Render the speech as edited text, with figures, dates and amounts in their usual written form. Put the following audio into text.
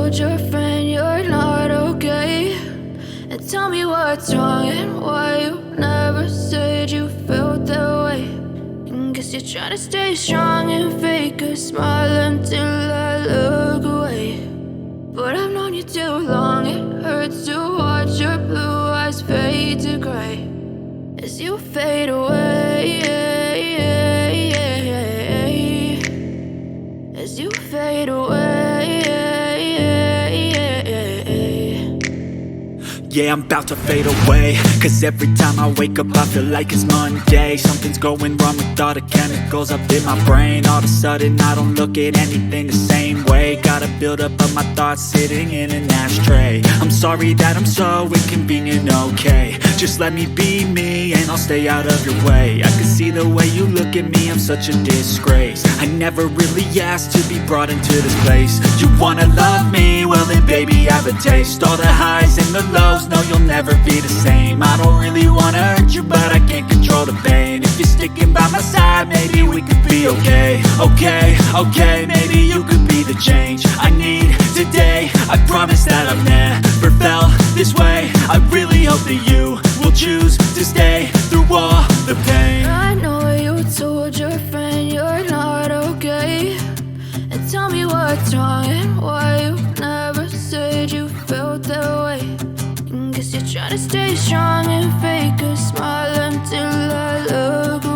told your friend you're not okay, and tell me what's wrong and why you never said you felt that way. And guess you're trying to stay strong and fake a smile until I look away. But I've known you too long, it hurts to watch your blue eyes fade to gray as you fade away, as you fade away. Yeah, I'm about to fade away, cause every time I wake up I feel like it's Monday. Something's going wrong with all the chemicals up in my brain. All of a sudden I don't look at anything the same way. Got a buildup of my thoughts sitting in an ashtray. I'm sorry that I'm so inconvenient, okay. Just let me be me and I'll stay out of your way. I can see the way you look at me, I'm such a disgrace. I never really asked to be brought into this place. You wanna love me? Well then baby have a taste. All the highs and the lows, no, you'll never be the same. I don't really wanna hurt you, but I can't control the pain. If you're sticking by my side, maybe we could be okay. Okay, maybe you could be the change I need today. I promise that I've never felt this way. I really hope that you will choose to stay through all the pain. I know you told your friend you're not okay, and tell me what's wrong and why you never said you felt that way. And guess you're trying to stay strong and fake a smile until I look away.